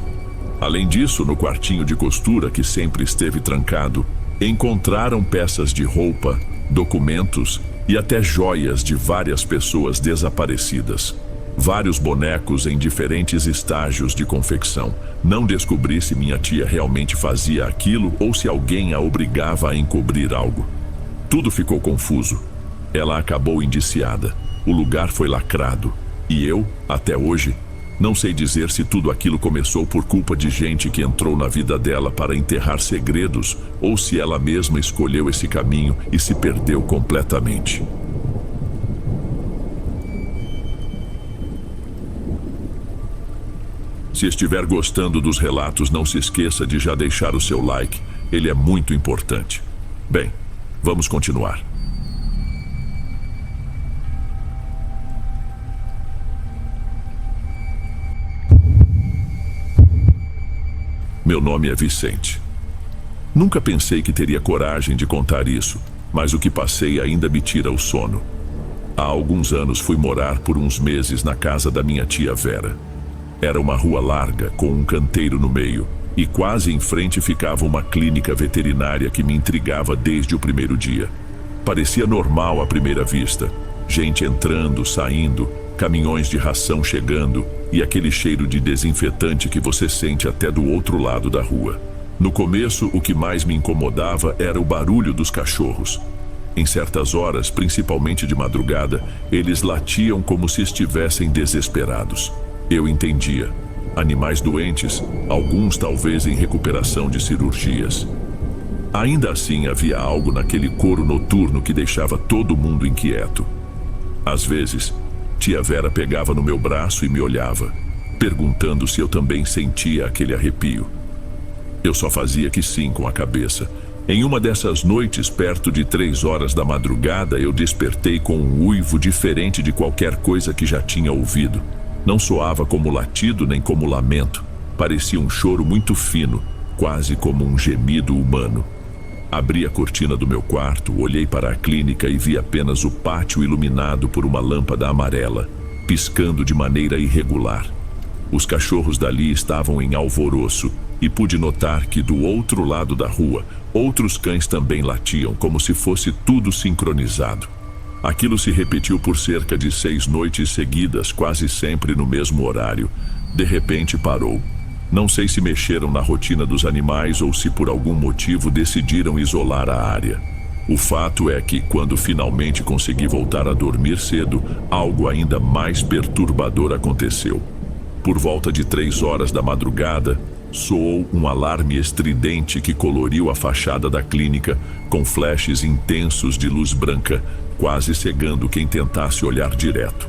Além disso, no quartinho de costura, que sempre esteve trancado, encontraram peças de roupa, documentos e até joias de várias pessoas desaparecidas. Vários bonecos em diferentes estágios de confecção. Não descobri se minha tia realmente fazia aquilo ou se alguém a obrigava a encobrir algo. Tudo ficou confuso. Ela acabou indiciada. O lugar foi lacrado. E eu, até hoje, não sei dizer se tudo aquilo começou por culpa de gente que entrou na vida dela para enterrar segredos ou se ela mesma escolheu esse caminho e se perdeu completamente. Se estiver gostando dos relatos, não se esqueça de já deixar o seu like. Ele é muito importante. Bem, vamos continuar. Meu nome é Vicente. Nunca pensei que teria coragem de contar isso, mas o que passei ainda me tira o sono. Há alguns anos fui morar por uns meses na casa da minha tia Vera. Era uma rua larga, com um canteiro no meio, e quase em frente ficava uma clínica veterinária que me intrigava desde o primeiro dia. Parecia normal à primeira vista. Gente entrando, saindo, caminhões de ração chegando e aquele cheiro de desinfetante que você sente até do outro lado da rua. No começo, o que mais me incomodava era o barulho dos cachorros. Em certas horas, principalmente de madrugada, eles latiam como se estivessem desesperados. Eu entendia. Animais doentes, alguns talvez em recuperação de cirurgias. Ainda assim, havia algo naquele coro noturno que deixava todo mundo inquieto. Às vezes, tia Vera pegava no meu braço e me olhava, perguntando se eu também sentia aquele arrepio. Eu só fazia que sim com a cabeça. Em uma dessas noites, perto de 3 horas da madrugada, eu despertei com um uivo diferente de qualquer coisa que já tinha ouvido. Não soava como latido nem como lamento. Parecia um choro muito fino, quase como um gemido humano. Abri a cortina do meu quarto, olhei para a clínica e vi apenas o pátio iluminado por uma lâmpada amarela. piscando de maneira irregular. Os cachorros dali estavam em alvoroço e pude notar que do outro lado da rua, outros cães também latiam, como se fosse tudo sincronizado. Aquilo se repetiu por cerca de 6 noites seguidas, quase sempre no mesmo horário. De repente parou. Não sei se mexeram na rotina dos animais ou se por algum motivo decidiram isolar a área. O fato é que, quando finalmente consegui voltar a dormir cedo, algo ainda mais perturbador aconteceu. Por volta de 3 horas da madrugada, soou um alarme estridente que coloriu a fachada da clínica com flashes intensos de luz branca, quase cegando quem tentasse olhar direto.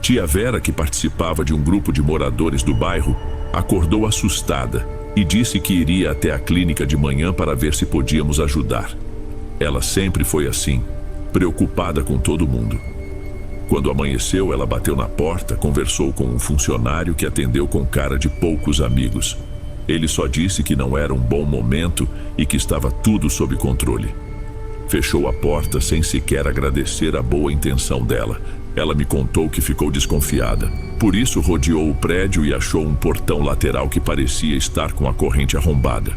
Tia Vera, que participava de um grupo de moradores do bairro, acordou assustada e disse que iria até a clínica de manhã para ver se podíamos ajudar. Ela sempre foi assim, preocupada com todo mundo. Quando amanheceu, ela bateu na porta, conversou com um funcionário que atendeu com cara de poucos amigos. Ele só disse que não era um bom momento e que estava tudo sob controle. Fechou a porta sem sequer agradecer a boa intenção dela. Ela me contou que ficou desconfiada. Por isso rodeou o prédio e achou um portão lateral que parecia estar com a corrente arrombada.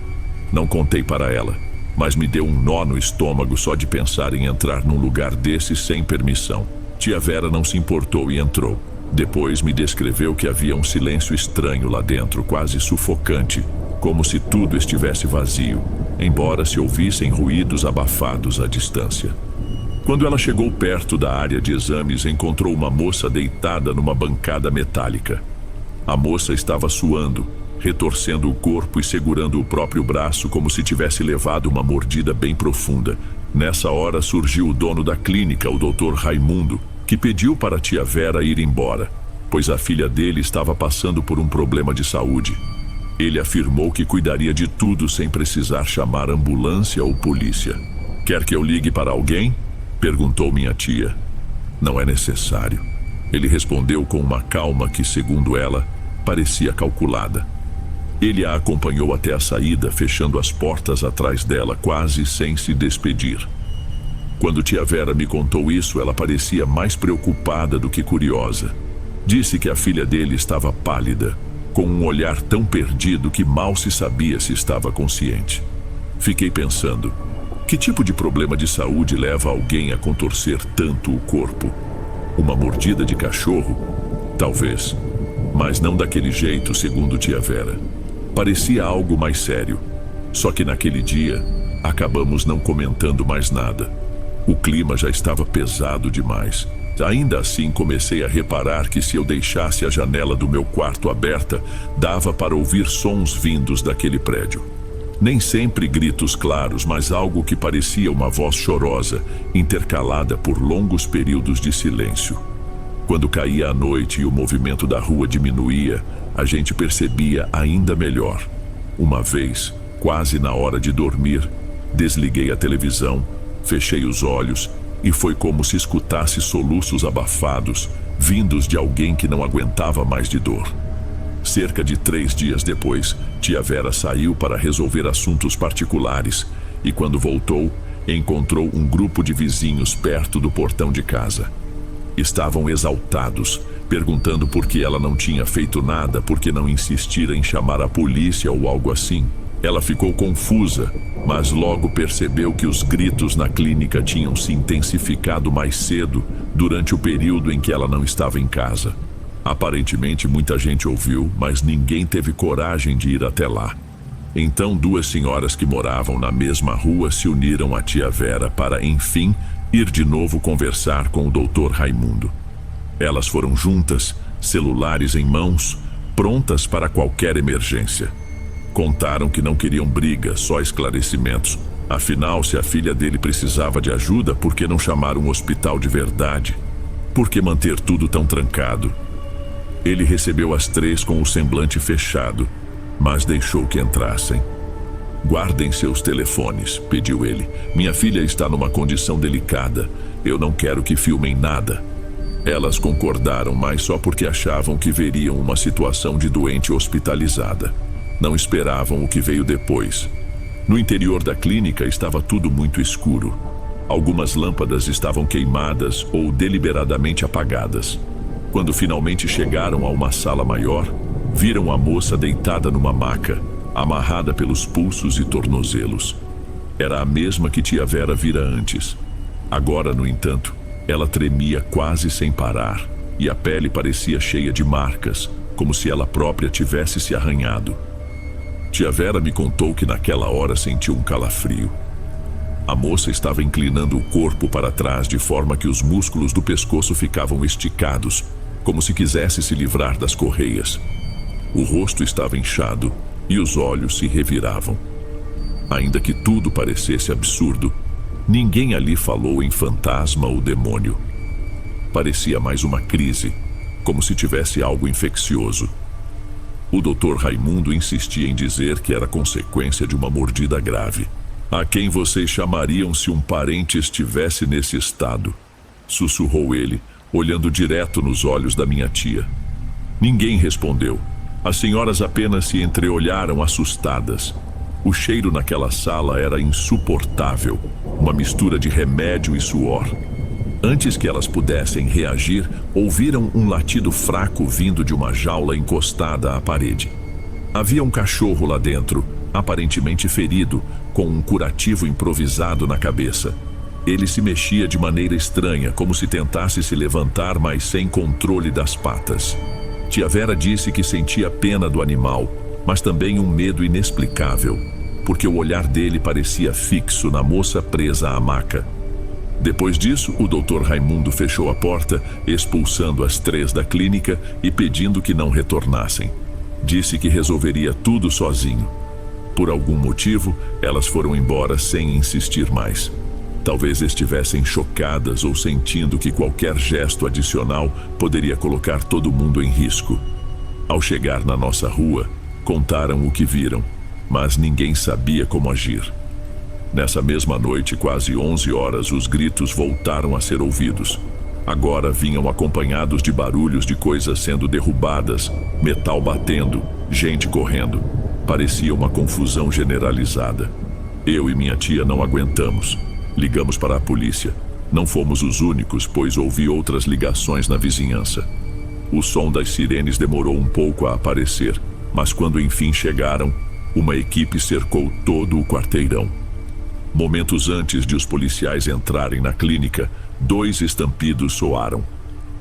Não contei para ela, mas me deu um nó no estômago só de pensar em entrar num lugar desse sem permissão. Tia Vera não se importou e entrou. Depois me descreveu que havia um silêncio estranho lá dentro, quase sufocante, como se tudo estivesse vazio, embora se ouvissem ruídos abafados à distância. Quando ela chegou perto da área de exames, encontrou uma moça deitada numa bancada metálica. A moça estava suando, retorcendo o corpo e segurando o próprio braço como se tivesse levado uma mordida bem profunda. Nessa hora surgiu o dono da clínica, o Dr. Raimundo, que pediu para a tia Vera ir embora, pois a filha dele estava passando por um problema de saúde. Ele afirmou que cuidaria de tudo sem precisar chamar ambulância ou polícia. "Quer que eu ligue para alguém?" perguntou minha tia. "Não é necessário." Ele respondeu com uma calma que, segundo ela, parecia calculada. Ele a acompanhou até a saída, fechando as portas atrás dela, quase sem se despedir. Quando tia Vera me contou isso, ela parecia mais preocupada do que curiosa. Disse que a filha dele estava pálida, com um olhar tão perdido que mal se sabia se estava consciente. Fiquei pensando, que tipo de problema de saúde leva alguém a contorcer tanto o corpo? Uma mordida de cachorro? Talvez, mas não daquele jeito, segundo tia Vera. Parecia algo mais sério. Só que naquele dia, acabamos não comentando mais nada. O clima já estava pesado demais. Ainda assim, comecei a reparar que se eu deixasse a janela do meu quarto aberta, dava para ouvir sons vindos daquele prédio. Nem sempre gritos claros, mas algo que parecia uma voz chorosa, intercalada por longos períodos de silêncio. Quando caía a noite e o movimento da rua diminuía, a gente percebia ainda melhor. Uma vez, quase na hora de dormir, desliguei a televisão, fechei os olhos e foi como se escutasse soluços abafados, vindos de alguém que não aguentava mais de dor. Cerca de 3 dias depois, tia Vera saiu para resolver assuntos particulares e, quando voltou, encontrou um grupo de vizinhos perto do portão de casa. Estavam exaltados, perguntando por que ela não tinha feito nada, por que não insistira em chamar a polícia ou algo assim. Ela ficou confusa, mas logo percebeu que os gritos na clínica tinham se intensificado mais cedo, durante o período em que ela não estava em casa. Aparentemente muita gente ouviu, mas ninguém teve coragem de ir até lá. Então 2 senhoras que moravam na mesma rua se uniram à tia Vera para, enfim, ir de novo conversar com o Dr. Raimundo. Elas foram juntas, celulares em mãos, prontas para qualquer emergência. Contaram que não queriam briga, só esclarecimentos. Afinal, se a filha dele precisava de ajuda, por que não chamar um hospital de verdade? Por que manter tudo tão trancado? Ele recebeu as 3 com o semblante fechado, mas deixou que entrassem. "Guardem seus telefones", pediu ele. "Minha filha está numa condição delicada. Eu não quero que filmem nada." Elas concordaram, mas só porque achavam que veriam uma situação de doente hospitalizada. Não esperavam o que veio depois. No interior da clínica estava tudo muito escuro. Algumas lâmpadas estavam queimadas ou deliberadamente apagadas. Quando finalmente chegaram a uma sala maior, viram a moça deitada numa maca, amarrada pelos pulsos e tornozelos. Era a mesma que tia Vera vira antes. Agora, no entanto, ela tremia quase sem parar, e a pele parecia cheia de marcas, como se ela própria tivesse se arranhado. Tia Vera me contou que naquela hora sentiu um calafrio. A moça estava inclinando o corpo para trás de forma que os músculos do pescoço ficavam esticados, como se quisesse se livrar das correias. O rosto estava inchado e os olhos se reviravam. Ainda que tudo parecesse absurdo, ninguém ali falou em fantasma ou demônio. Parecia mais uma crise, como se tivesse algo infeccioso. O Dr. Raimundo insistia em dizer que era consequência de uma mordida grave. A quem vocês chamariam se um parente estivesse nesse estado? Sussurrou ele, olhando direto nos olhos da minha tia. Ninguém respondeu. As senhoras apenas se entreolharam assustadas. O cheiro naquela sala era insuportável, uma mistura de remédio e suor. Antes que elas pudessem reagir, ouviram um latido fraco vindo de uma jaula encostada à parede. Havia um cachorro lá dentro, aparentemente ferido, com um curativo improvisado na cabeça. Ele se mexia de maneira estranha, como se tentasse se levantar, mas sem controle das patas. Tia Vera disse que sentia pena do animal, mas também um medo inexplicável, porque o olhar dele parecia fixo na moça presa à maca. Depois disso, o Dr. Raimundo fechou a porta, expulsando as 3 da clínica e pedindo que não retornassem. Disse que resolveria tudo sozinho. Por algum motivo, elas foram embora sem insistir mais. Talvez estivessem chocadas ou sentindo que qualquer gesto adicional poderia colocar todo mundo em risco. Ao chegar na nossa rua, contaram o que viram, mas ninguém sabia como agir. Nessa mesma noite, quase 11 horas, os gritos voltaram a ser ouvidos. Agora vinham acompanhados de barulhos de coisas sendo derrubadas, metal batendo, gente correndo. Parecia uma confusão generalizada. Eu e minha tia não aguentamos. Ligamos para a polícia. Não fomos os únicos, pois ouvi outras ligações na vizinhança. O som das sirenes demorou um pouco a aparecer, mas quando enfim chegaram, uma equipe cercou todo o quarteirão. Momentos antes de os policiais entrarem na clínica, 2 estampidos soaram.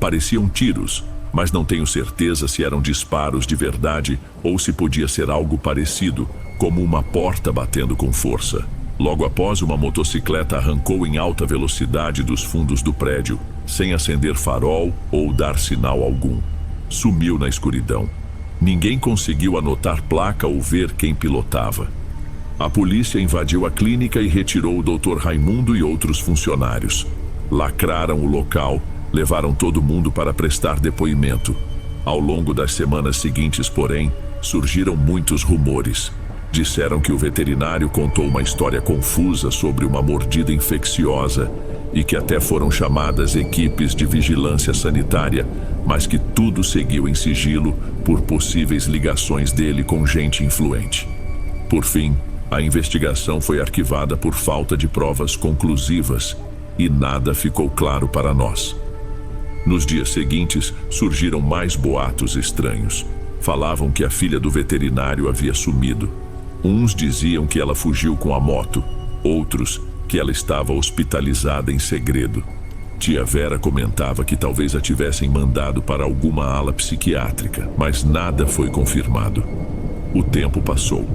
Pareciam tiros, mas não tenho certeza se eram disparos de verdade ou se podia ser algo parecido, como uma porta batendo com força. Logo após, uma motocicleta arrancou em alta velocidade dos fundos do prédio, sem acender farol ou dar sinal algum. Sumiu na escuridão. Ninguém conseguiu anotar placa ou ver quem pilotava. A polícia invadiu a clínica e retirou o Dr. Raimundo e outros funcionários. Lacraram o local, levaram todo mundo para prestar depoimento. Ao longo das semanas seguintes, porém, surgiram muitos rumores. Disseram que o veterinário contou uma história confusa sobre uma mordida infecciosa e que até foram chamadas equipes de vigilância sanitária, mas que tudo seguiu em sigilo por possíveis ligações dele com gente influente. Por fim, a investigação foi arquivada por falta de provas conclusivas e nada ficou claro para nós. Nos dias seguintes, surgiram mais boatos estranhos. Falavam que a filha do veterinário havia sumido. Uns diziam que ela fugiu com a moto, outros que ela estava hospitalizada em segredo. Tia Vera comentava que talvez a tivessem mandado para alguma ala psiquiátrica, mas nada foi confirmado. O tempo passou.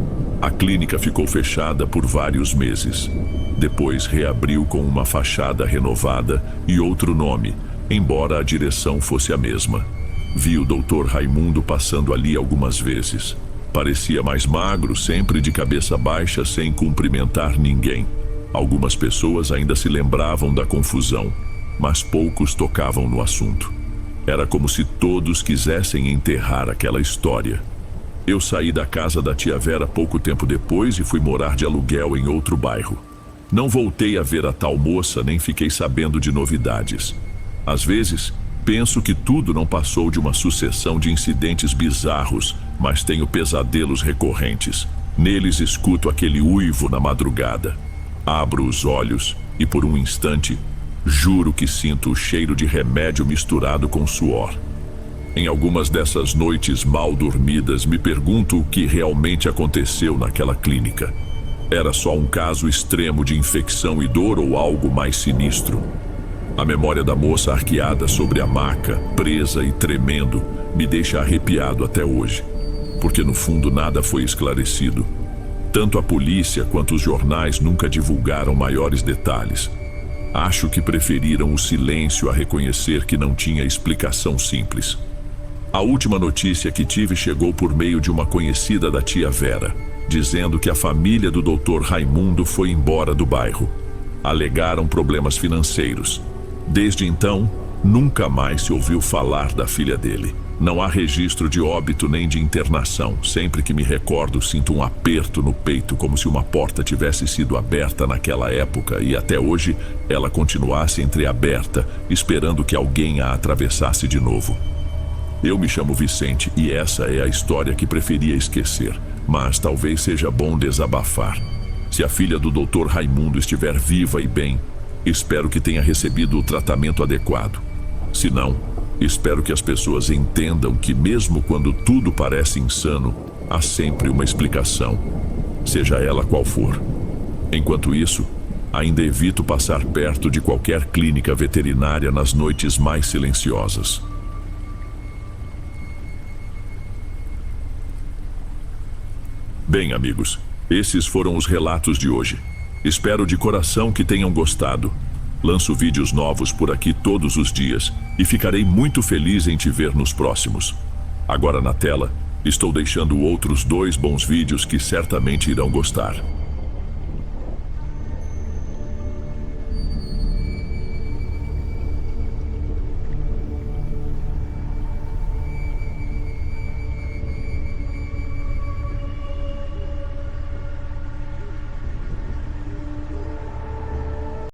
A clínica ficou fechada por vários meses. Depois reabriu com uma fachada renovada e outro nome, embora a direção fosse a mesma. Vi o Dr. Raimundo passando ali algumas vezes. Parecia mais magro, sempre de cabeça baixa, sem cumprimentar ninguém. Algumas pessoas ainda se lembravam da confusão, mas poucos tocavam no assunto. Era como se todos quisessem enterrar aquela história. Eu saí da casa da tia Vera pouco tempo depois e fui morar de aluguel em outro bairro. Não voltei a ver a tal moça, nem fiquei sabendo de novidades. Às vezes, penso que tudo não passou de uma sucessão de incidentes bizarros, mas tenho pesadelos recorrentes. Neles escuto aquele uivo na madrugada. Abro os olhos e, por um instante, juro que sinto o cheiro de remédio misturado com suor. Em algumas dessas noites mal dormidas, me pergunto o que realmente aconteceu naquela clínica. Era só um caso extremo de infecção e dor ou algo mais sinistro? A memória da moça arqueada sobre a maca, presa e tremendo, me deixa arrepiado até hoje, porque no fundo nada foi esclarecido. Tanto a polícia quanto os jornais nunca divulgaram maiores detalhes. Acho que preferiram o silêncio a reconhecer que não tinha explicação simples. A última notícia que tive chegou por meio de uma conhecida da tia Vera, dizendo que a família do Dr. Raimundo foi embora do bairro. Alegaram problemas financeiros. Desde então, nunca mais se ouviu falar da filha dele. Não há registro de óbito nem de internação. Sempre que me recordo, sinto um aperto no peito, como se uma porta tivesse sido aberta naquela época e até hoje ela continuasse entreaberta, esperando que alguém a atravessasse de novo. Eu me chamo Vicente e essa é a história que preferia esquecer, mas talvez seja bom desabafar. Se a filha do Dr. Raimundo estiver viva e bem, espero que tenha recebido o tratamento adequado. Se não, espero que as pessoas entendam que mesmo quando tudo parece insano, há sempre uma explicação, seja ela qual for. Enquanto isso, ainda evito passar perto de qualquer clínica veterinária nas noites mais silenciosas. Bem, amigos, esses foram os relatos de hoje. Espero de coração que tenham gostado. Lanço vídeos novos por aqui todos os dias e ficarei muito feliz em te ver nos próximos. Agora na tela, estou deixando outros 2 bons vídeos que certamente irão gostar.